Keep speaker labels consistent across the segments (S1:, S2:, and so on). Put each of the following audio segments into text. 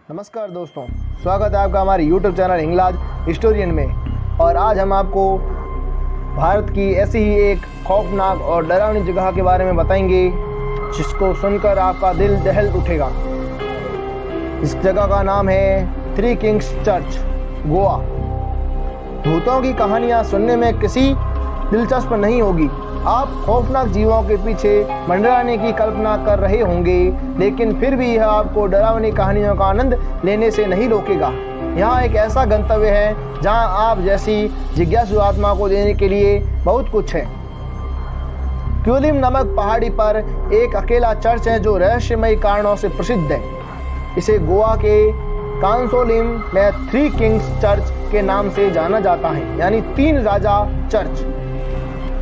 S1: नमस्कार दोस्तों, स्वागत है आपका हमारे YouTube चैनल हिंगलाज हिस्टोरियन में। और आज हम आपको भारत की ऐसी ही एक खौफनाक और डरावनी जगह के बारे में बताएंगे जिसको सुनकर आपका दिल दहल उठेगा। इस जगह का नाम है थ्री किंग्स चर्च, गोवा। भूतों की कहानियाँ सुनने में किसी दिलचस्प नहीं होगी। आप खौफनाक जीवों के पीछे मंडराने की कल्पना कर रहे होंगे, लेकिन फिर भी यह आपको डरावनी कहानियों का आनंद लेने से नहीं रोकेगा। यहाँ एक ऐसा गंतव्य है जहाँ आप जैसी जिज्ञासु आत्मा को देने के लिए बहुत कुछ है। क्यूलिम नामक पहाड़ी पर एक अकेला चर्च है जो रहस्यमयी कारणों से प्रसिद्ध है। इसे गोवा के कांसोलिम में थ्री किंग्स चर्च के नाम से जाना जाता है, यानी तीन राजा चर्च।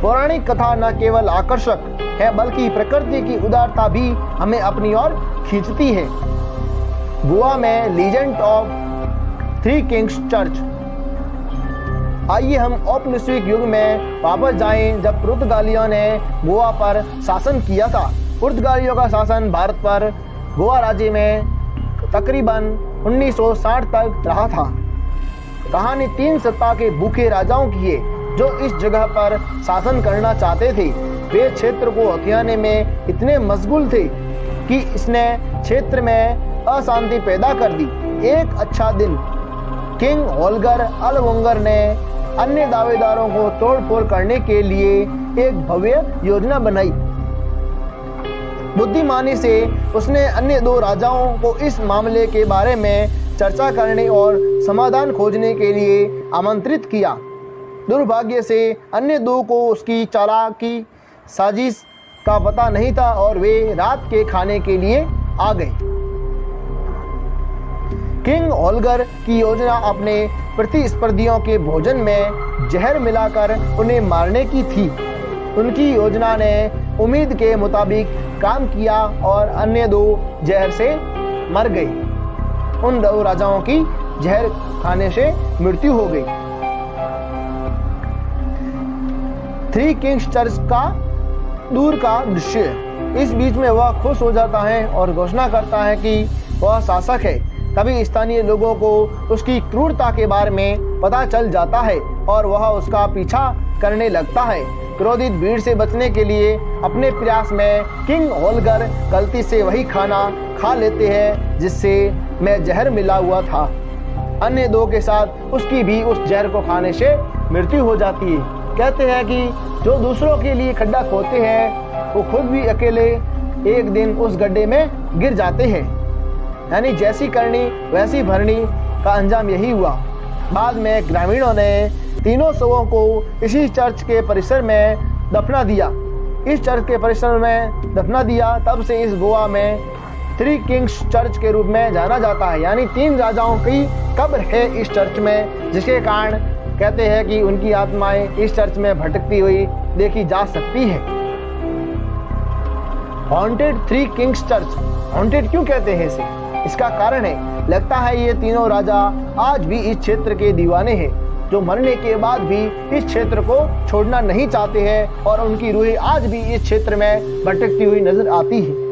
S1: पौराणिक कथा न केवल आकर्षक है बल्कि प्रकृति की उदारता भी हमें अपनी ओर खींचती है। गोवा में legend of three Kings church. आइए हम औपनिवेशिक युग में वापस जाएं, जब पुर्तगालियों ने गोवा पर शासन किया था। पुर्तगालियों का शासन भारत पर गोवा राज्य में तकरीबन 1960 तक रहा था। कहानी 3 सत्ता के भूखे राजाओं की है जो इस जगह पर शासन करना चाहते थे। वे क्षेत्र को हथियाने में इतने मशगूल थे कि इसने क्षेत्र में अशांति पैदा कर दी। एक अच्छा दिन किंग होल्गर अलवंगर ने अन्य दावेदारों को तोड़फोड़ करने के लिए एक भव्य योजना बनाई। बुद्धिमानी से उसने अन्य 2 राजाओं को इस मामले के बारे में चर्चा करने और समाधान खोजने के लिए आमंत्रित किया। दुर्भाग्य से अन्य 2 को उसकी चालाकी साजिश का पता नहीं था और वे रात के खाने के लिए आ गए। किंग होल्गर की योजना अपने प्रतिस्पर्धियों के भोजन में जहर मिलाकर उन्हें मारने की थी। उनकी योजना ने उम्मीद के मुताबिक काम किया और अन्य 2 जहर से मर गए। उन 2 राजाओं की जहर खाने से मृत्यु हो गई। थ्री किंग्स चर्च का दूर का दृश्य। इस बीच में वह खुश हो जाता है और घोषणा करता है कि वह शासक है। तभी स्थानीय लोगों को उसकी क्रूरता के बारे में पता चल जाता है और वह उसका पीछा करने लगता है। क्रोधित भीड़ से बचने के लिए अपने प्रयास में किंग होल्गर गलती से वही खाना खा लेते हैं जिससे में जहर मिला हुआ था। अन्य 2 के साथ उसकी भी उस जहर को खाने से मृत्यु हो जाती है। कहते हैं कि जो दूसरों के लिए खड्डा खोदते हैं वो खुद भी अकेले एक दिन उस गड्ढे में गिर जाते हैं। यानी जैसी करनी वैसी भरनी का अंजाम यही हुआ। बाद में ग्रामीणों ने तीनों शवों को इसी चर्च के परिसर में दफना दिया। इस चर्च के परिसर में दफना दिया, तब से इस गोवा में थ्री किंग्स चर्च के रूप में जाना जाता है। यानी 3 राजाओं की कब्र है इस चर्च में, जिसके कारण कहते हैं कि उनकी आत्माएं इस चर्च में भटकती हुई देखी जा सकती है। Haunted three Kings church. Haunted क्यों कहते हैं इसे? इसका कारण है, लगता है ये तीनों राजा आज भी इस क्षेत्र के दीवाने हैं, जो मरने के बाद भी इस क्षेत्र को छोड़ना नहीं चाहते हैं और उनकी रूहें आज भी इस क्षेत्र में भटकती हुई नजर आती है।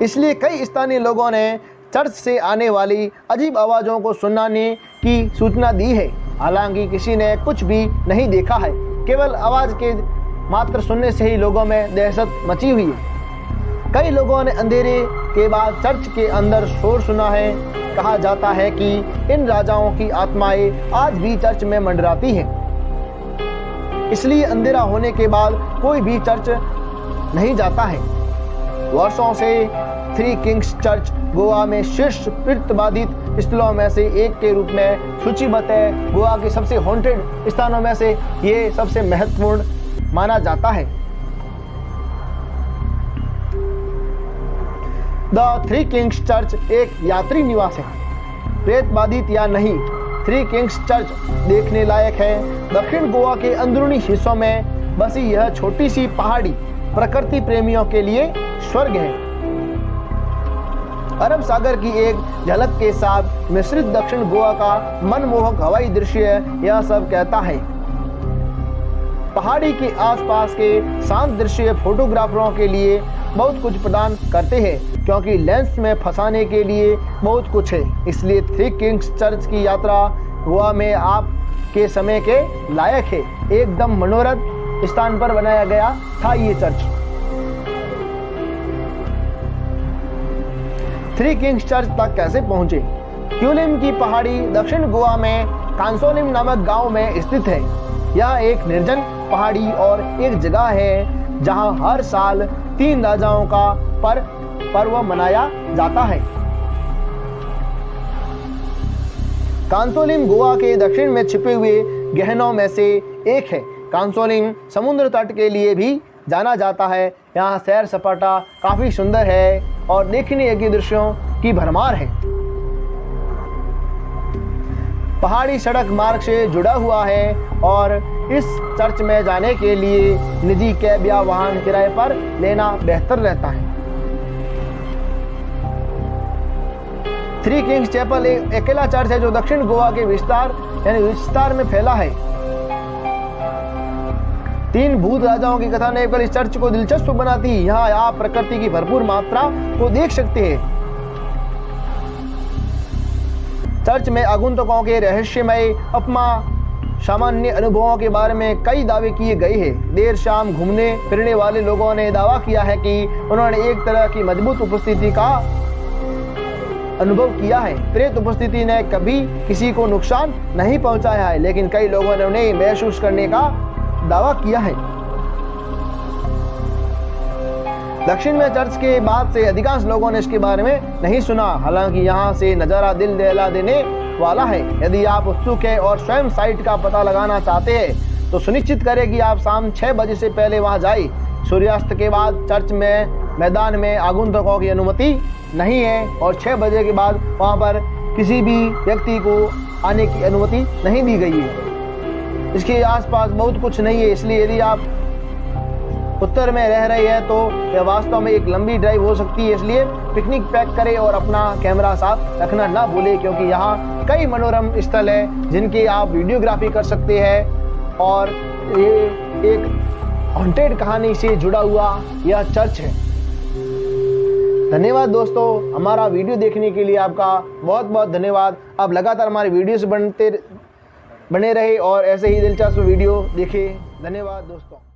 S1: इसलिए कई स्थानीय लोगों ने चर्च से आने वाली अजीब आवाज़ों को सुनाने की सूचना दी है। हालांकि किसी ने कुछ भी नहीं देखा है, केवल आवाज़ के मात्र सुनने से ही लोगों में दहशत मची हुई है। कई लोगों ने अंधेरे के बाद चर्च के अंदर शोर सुना है। कहा जाता है कि इन राजाओं की आत्माएं आज भी चर्च में मंडराती हैं। इसलिए अंधेरा होने के बाद कोई भी चर्च नहीं जाता है। वर्षों से थ्री किंग्स चर्च गोवा में शीर्ष प्रेतबाधित स्थलों में से एक के रूप में सूचीबद्ध है। गोवा के सबसे हॉन्टेड स्थानों में से ये सबसे महत्वपूर्ण माना जाता है। द थ्री किंग्स चर्च एक यात्री निवास है। प्रेतबाधित या नहीं, थ्री किंग्स चर्च देखने लायक है। दक्षिण गोवा के अंदरूनी हिस्सों में बसी यह छोटी सी पहाड़ी प्रकृति प्रेमियों के लिए स्वर्ग है। अरब सागर की एक झलक के साथ मिश्रित दक्षिण गोवा का मनमोहक हवाई दृश्य यह सब कहता है। पहाड़ी के आसपास के शांत दृश्य फोटोग्राफरों के लिए बहुत कुछ प्रदान करते हैं। क्योंकि लेंस में फंसाने के लिए बहुत कुछ है। इसलिए थ्री किंग्स चर्च की यात्रा गोवा में आपके समय के लायक है। एकदम मनोरथ स्थान पर बनाया गया था ये चर्च। थ्री किंग्स चर्च तक कैसे पहुंचे? क्यूलिम की पहाड़ी दक्षिण गोवा में कांसोलिम नामक गांव में स्थित है। यह एक निर्जन पहाड़ी और एक जगह है जहां हर साल 3 राजाओं का पर्व मनाया जाता है। कांसोलिम गोवा के दक्षिण में छिपे हुए गहनों में से एक है। कांसोलिम समुद्र तट के लिए भी जाना जाता है। यहाँ सैर सपाटा काफी सुंदर है और देखने योग्य दृश्यों की भरमार है। पहाड़ी सड़क मार्ग से जुड़ा हुआ है और इस चर्च में जाने के लिए निजी कैब या वाहन किराए पर लेना बेहतर रहता है। थ्री किंग्स चैपल एक अकेला चर्च है जो दक्षिण गोवा के विस्तार में फैला है। 3 भूत राजाओं की कथा ने इस चर्च को दिलचस्प बनाती है। यहाँ आप प्रकृति की भरपूर मात्रा को देख सकते हैं। चर्च में आगंतुकों के रहस्यमय सामान्य अनुभवों के बारे में कई दावे किए गए हैं। देर शाम घूमने फिरने वाले लोगों ने दावा किया है कि उन्होंने एक तरह की मजबूत उपस्थिति का अनुभव किया है। प्रेत उपस्थिति ने कभी किसी को नुकसान नहीं पहुंचाया है, लेकिन कई लोगों ने उन्हें महसूस करने का दावा किया है। दक्षिण में चर्च के बाद से अधिकांश लोगों ने इसके बारे में नहीं सुना। हालांकि यहाँ से नज़ारा दिल दहला देने वाला है। यदि आप उत्सुक हैं और स्वयं साइट का पता लगाना चाहते हैं तो सुनिश्चित करें कि आप शाम 6 बजे से पहले वहां जाएं। सूर्यास्त के बाद चर्च में मैदान में आगंतुकों की अनुमति नहीं है और 6 बजे के बाद वहां पर किसी भी व्यक्ति को आने की अनुमति नहीं दी गई है। इसके आसपास बहुत कुछ नहीं है, इसलिए यदि आप उत्तर में रह रहे हैं तो यह वास्तव में एक लंबी ड्राइव हो सकती है। इसलिए पिकनिक पैक करें और अपना कैमरा साथ रखना ना भूलें, क्योंकि यहाँ कई मनोरम स्थल है जिनकी आप वीडियोग्राफी कर सकते हैं। और ये एक हॉन्टेड कहानी से जुड़ा हुआ यह चर्च है। धन्यवाद दोस्तों, हमारा वीडियो देखने के लिए आपका बहुत बहुत धन्यवाद। आप लगातार हमारे वीडियोस बने रहे और ऐसे ही दिलचस्प वीडियो देखें। धन्यवाद दोस्तों।